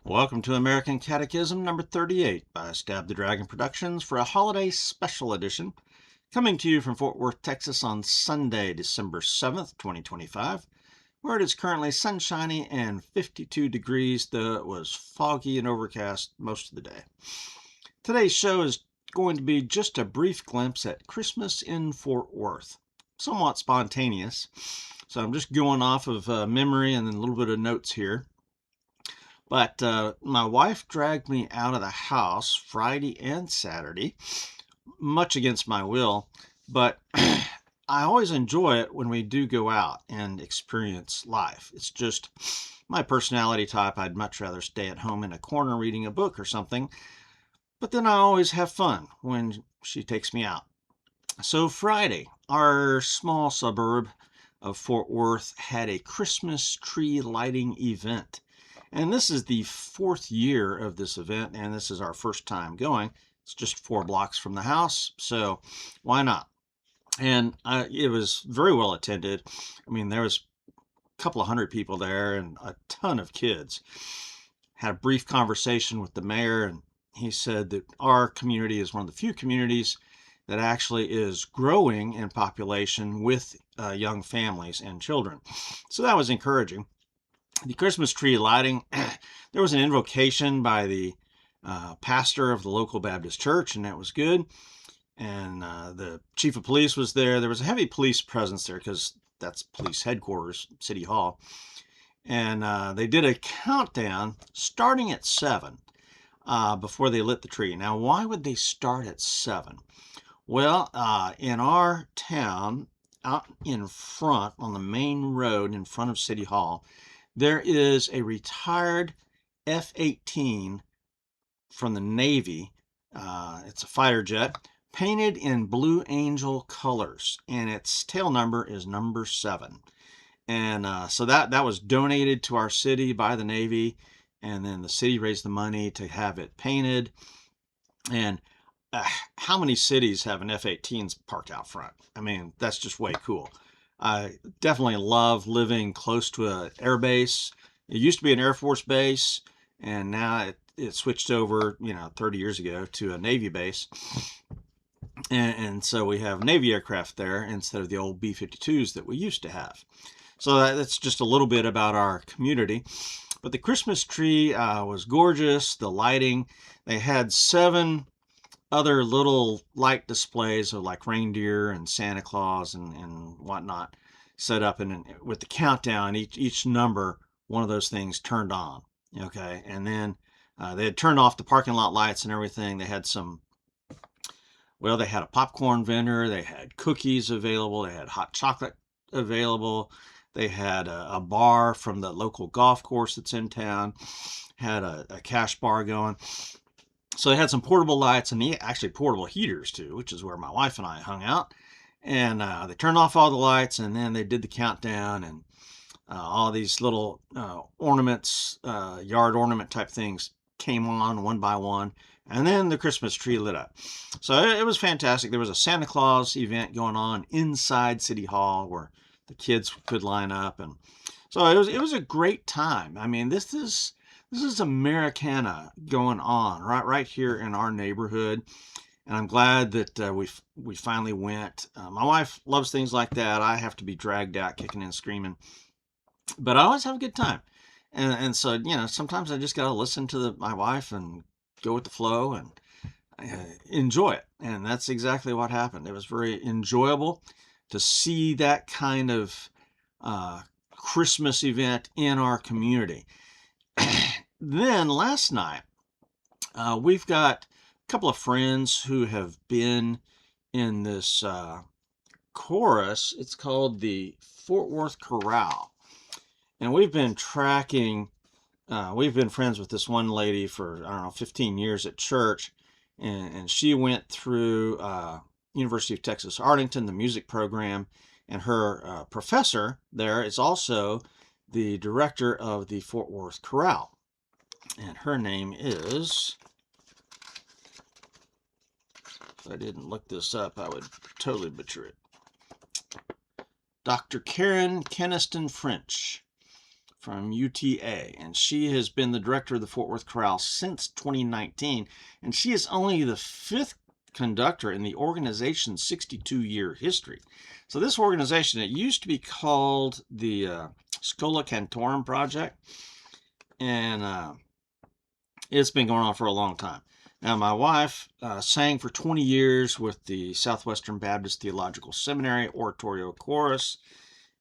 Welcome to American Catechism number 38 by Stab the Dragon Productions for a holiday special edition, coming to you from Fort Worth, Texas on Sunday, December 7th, 2025, where it is currently sunshiny and 52 degrees, though it was foggy and overcast most of the day. Today's show is going to be just a brief glimpse at Christmas in Fort Worth, somewhat spontaneous, so I'm just going off of memory and then a little bit of notes here. But my wife dragged me out of the house Friday and Saturday, much against my will. But I always enjoy it when we do go out and experience life. It's just my personality type. I'd much rather stay at home in a corner reading a book or something. But then I always have fun when she takes me out. So Friday, our small suburb of Fort Worth had a Christmas tree lighting event. And this is the fourth year of this event, and this is our first time going. It's just 4 blocks from the house, so why not? And it was very well attended. I mean, there was a couple of hundred people there and a ton of kids. Had a brief conversation with the mayor, and he said that our community is one of the few communities that actually is growing in population with young families and children. So that was encouraging. The Christmas tree lighting, there was an invocation by the pastor of the local Baptist church, and that was good. And the chief of police was there. There was a heavy police presence there because that's police headquarters, City Hall. And they did a countdown starting at 7 before they lit the tree. Now, why would they start at 7? Well, in our town, out in front on the main road in front of City Hall, there is a retired F-18 from the Navy. It's a fighter jet painted in Blue Angel colors, and its tail number is number 7. And so that was donated to our city by the Navy, and then the city raised the money to have it painted. And how many cities have an F-18s parked out front? I mean, that's just way cool. I definitely love living close to an air base. It used to be an Air Force base, and now it switched over, 30 years ago to a Navy base. And so we have Navy aircraft there instead of the old B-52s that we used to have. So that's just a little bit about our community. But the Christmas tree was gorgeous. The lighting, they had 7 other little light displays of like reindeer and Santa Claus and whatnot set up, and with the countdown, each number, one of those things turned on. Okay, and then they had turned off the parking lot lights and everything. They had they had a popcorn vendor, they had cookies available, they had hot chocolate available, they had a bar from the local golf course that's in town, had a cash bar going. So they had some portable lights and actually portable heaters too, which is where my wife and I hung out. And they turned off all the lights, and then they did the countdown, and all these little ornaments, yard ornament type things came on one by one. And then the Christmas tree lit up. So it was fantastic. There was a Santa Claus event going on inside City Hall where the kids could line up. And so it was a great time. I mean, this is Americana going on right here in our neighborhood, and I'm glad that we finally went. My wife loves things like that. I have to be dragged out kicking and screaming, but I always have a good time. And so sometimes I just got to listen to my wife and go with the flow and enjoy it. And that's exactly what happened. It was very enjoyable to see that kind of Christmas event in our community. Then last night, we've got a couple of friends who have been in this chorus. It's called the Fort Worth Chorale. And we've been tracking, we've been friends with this one lady for, 15 years at church. And she went through University of Texas Arlington, the music program. And her professor there is also the director of the Fort Worth Chorale. And her name is, if I didn't look this up, I would totally butcher it. Dr. Karen Keniston French from UTA, and she has been the director of the Fort Worth Chorale since 2019, and she is only the fifth conductor in the organization's 62-year history. So this organization, it used to be called the Schola Cantorum Project, and it's been going on for a long time. Now, my wife sang for 20 years with the Southwestern Baptist Theological Seminary Oratorio Chorus,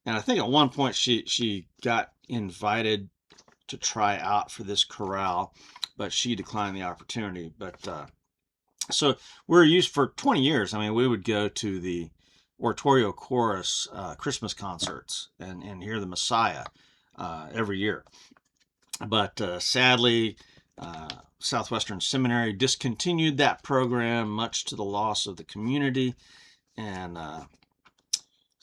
and I think at one point she got invited to try out for this chorale, but she declined the opportunity. But so we're used for 20 years. I mean, we would go to the Oratorio Chorus Christmas concerts and hear the Messiah every year. But sadly, Southwestern Seminary discontinued that program, much to the loss of the community. And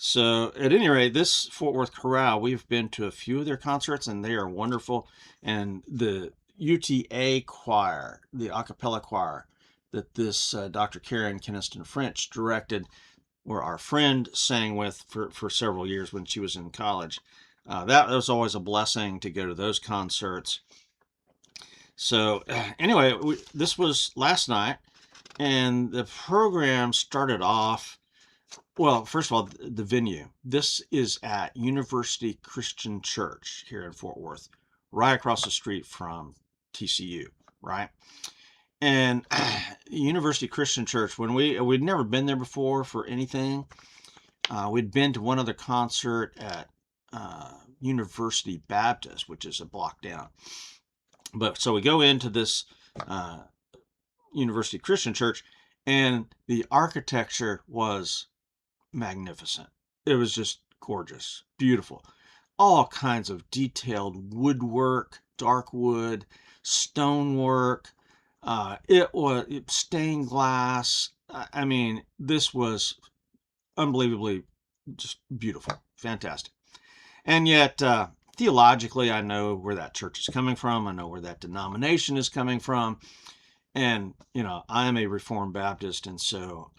so at any rate, this Fort Worth Chorale, we've been to a few of their concerts, and they are wonderful. And the UTA choir, the a cappella choir that this Dr. Karen Keniston French directed, where our friend sang with for several years when she was in college. That was always a blessing to go to those concerts. So anyway, this was last night, and the program started off, well, first of all, the venue. This is at University Christian Church here in Fort Worth, right across the street from TCU, right? And University Christian Church, when we'd never been there before for anything. We'd been to one other concert at University Baptist, which is a block down. But so we go into this University Christian Church, and the architecture was magnificent. It was just gorgeous, beautiful. All kinds of detailed woodwork, dark wood, stonework. It was stained glass. I mean, this was unbelievably just beautiful, fantastic. And yet, theologically, I know where that church is coming from. I know where that denomination is coming from. And, you know, I am a Reformed Baptist, and so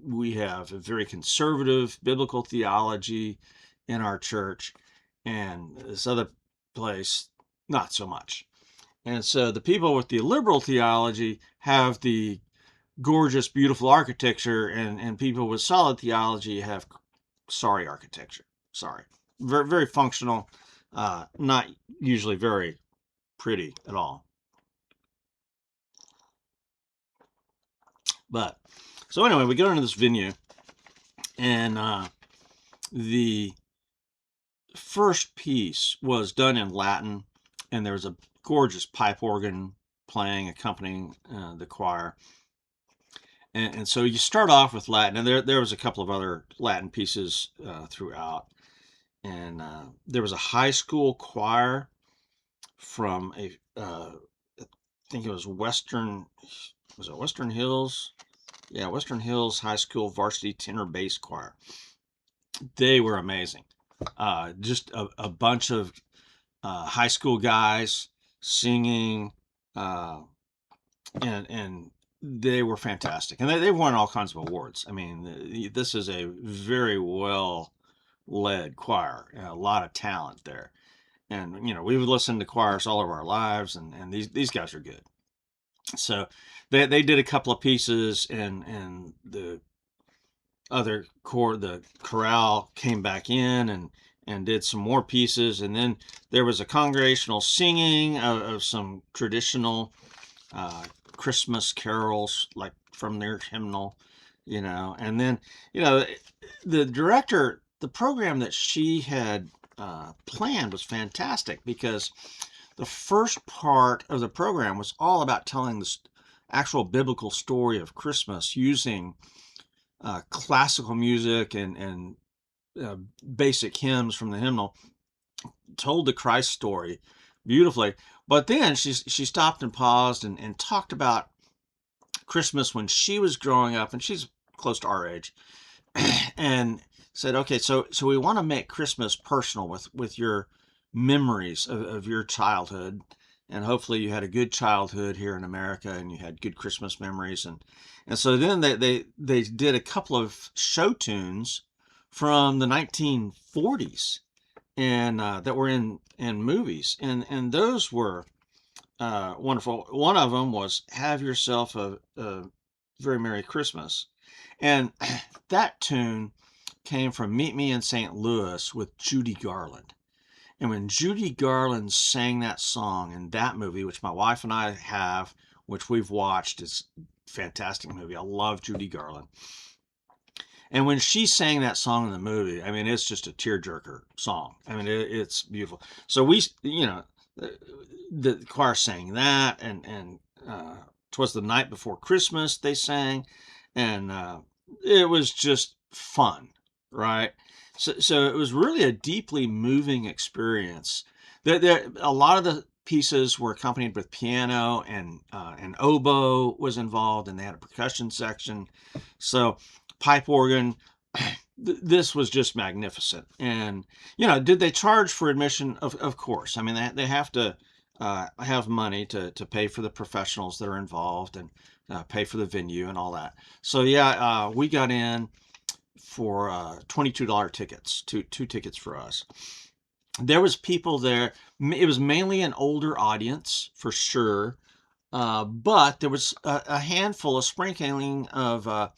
we have a very conservative biblical theology in our church, and this other place, not so much. And so the people with the liberal theology have the gorgeous, beautiful architecture, and people with solid theology have sorry architecture. Sorry. Very, very functional, not usually very pretty at all. But so anyway, we go into this venue, and the first piece was done in Latin, and there was a gorgeous pipe organ playing, accompanying the choir. And so you start off with Latin, and there was a couple of other Latin pieces throughout. And there was a high school choir from I think it was Western Hills? Yeah, Western Hills High School Varsity Tenor Bass Choir. They were amazing. Just a bunch of high school guys singing, and they were fantastic. And they won all kinds of awards. I mean, this is a very well led choir, a lot of talent there. And, you know, we've listened to choirs all of our lives, and these guys are good. So they did a couple of pieces, and the other the chorale came back in and did some more pieces. And then there was a congregational singing of some traditional Christmas carols, like from their hymnal, you know. And then, you know, the director, the program that she had planned was fantastic, because the first part of the program was all about telling the actual biblical story of Christmas using classical music and basic hymns from the hymnal, told the Christ story beautifully. But then she stopped and paused and talked about Christmas when she was growing up, and she's close to our age, and said, okay, so we want to make Christmas personal with your memories of your childhood, and hopefully you had a good childhood here in America and you had good Christmas memories. And so then they did a couple of show tunes from the 1940s, and that were in movies, and those were wonderful. One of them was "Have Yourself a Very Merry Christmas," and that tune came from "Meet Me in St. Louis" with Judy Garland. And when Judy Garland sang that song in that movie, which my wife and I have, which we've watched, it's a fantastic movie. I love Judy Garland. And when she sang that song in the movie, I mean, it's just a tearjerker song. I mean, it's beautiful. So the, the choir sang that, and 'Twas the Night Before Christmas they sang, and it was just fun, right? So it was really a deeply moving experience. A lot of the pieces were accompanied with piano, and an oboe was involved, and they had a percussion section. So pipe organ. This was just magnificent. And, did they charge for admission? Of course. I mean, they have to have money to pay for the professionals that are involved, and pay for the venue and all that. So, yeah, we got in for $22 tickets, two tickets for us. There was people there. It was mainly an older audience, for sure. But there was a handful, a sprinkling of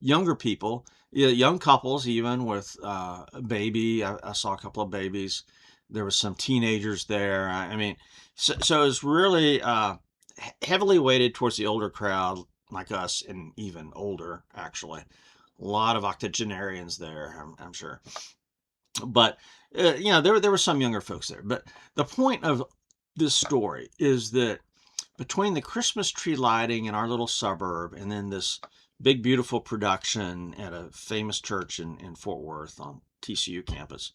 younger people, young couples, even with a baby. I saw a couple of babies. There was some teenagers there. I mean, so it was really heavily weighted towards the older crowd, like us, and even older, actually. A lot of octogenarians there, I'm sure. But there were some younger folks there. But the point of this story is that between the Christmas tree lighting in our little suburb, and then this big, beautiful production at a famous church in Fort Worth on TCU campus,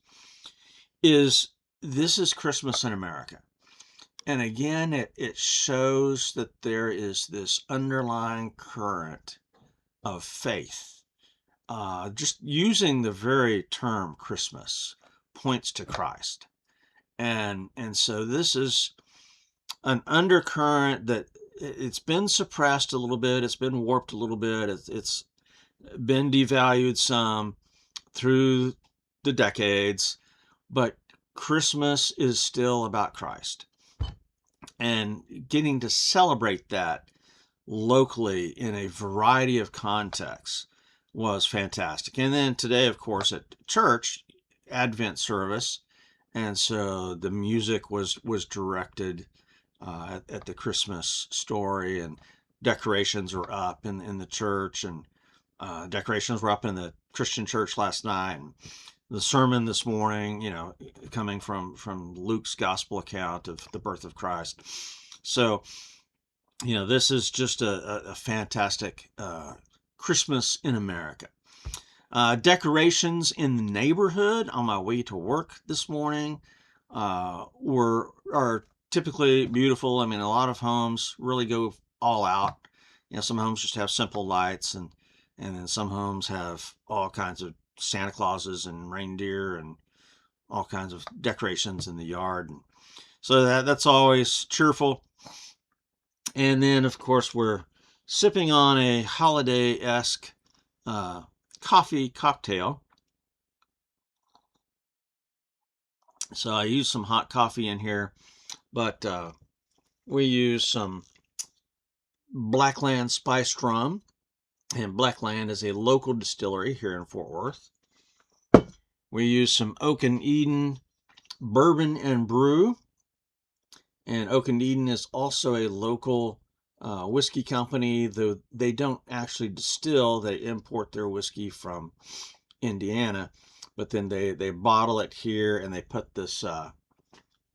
this is Christmas in America. And again, it shows that there is this underlying current of faith. Just using the very term Christmas points to Christ. And so this is an undercurrent that it's been suppressed a little bit. It's been warped a little bit. It's been devalued some through the decades, but Christmas is still about Christ. And getting to celebrate that locally in a variety of contexts was fantastic. And then today, of course, at church, Advent service, and so the music was directed at the Christmas story, and decorations were up in the church, and decorations were up in the Christian church last night. And the sermon this morning, coming from Luke's gospel account of the birth of Christ. So, this is just a fantastic Christmas in America. Decorations in the neighborhood on my way to work this morning are typically beautiful. I mean, a lot of homes really go all out. Some homes just have simple lights, and then some homes have all kinds of Santa Clauses and reindeer and all kinds of decorations in the yard. And so that's always cheerful. And then, of course, we're sipping on a holiday-esque coffee cocktail. So I use some hot coffee in here, but we use some Blackland spiced rum, and Blackland is a local distillery here in Fort Worth. We use some Oak and Eden bourbon and brew, and Oak and Eden is also a local whiskey company, though they don't actually distill. They import their whiskey from Indiana, but then they bottle it here, and they put this, I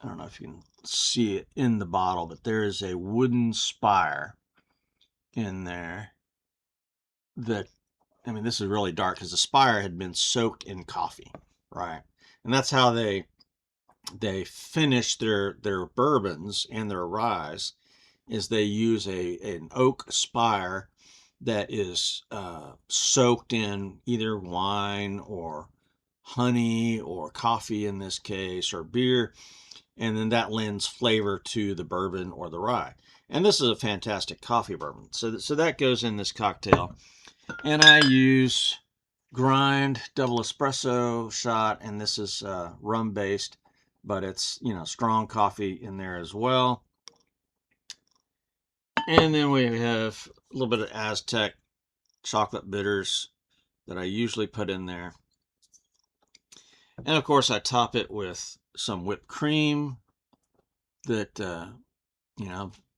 don't know if you can see it in the bottle, but there is a wooden spire in there that, I mean, this is really dark because the spire had been soaked in coffee, right? And that's how they finish their bourbons and their ryes, is they use an oak spire that is soaked in either wine or honey or coffee in this case, or beer, and then that lends flavor to the bourbon or the rye. And this is a fantastic coffee bourbon. So that goes in this cocktail. And I use grind double espresso shot, and this is rum based, but it's, strong coffee in there as well. And then we have a little bit of Aztec chocolate bitters that I usually put in there. And of course, I top it with some whipped cream that,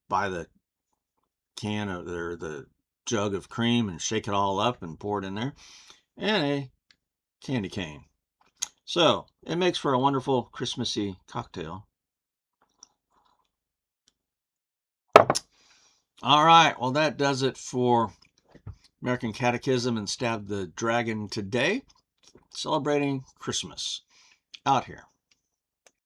buy the can or the jug of cream and shake it all up and pour it in there, and a candy cane. So it makes for a wonderful Christmassy cocktail. All right, well, that does it for American Catechism and Stab the Dragon today, celebrating Christmas out here.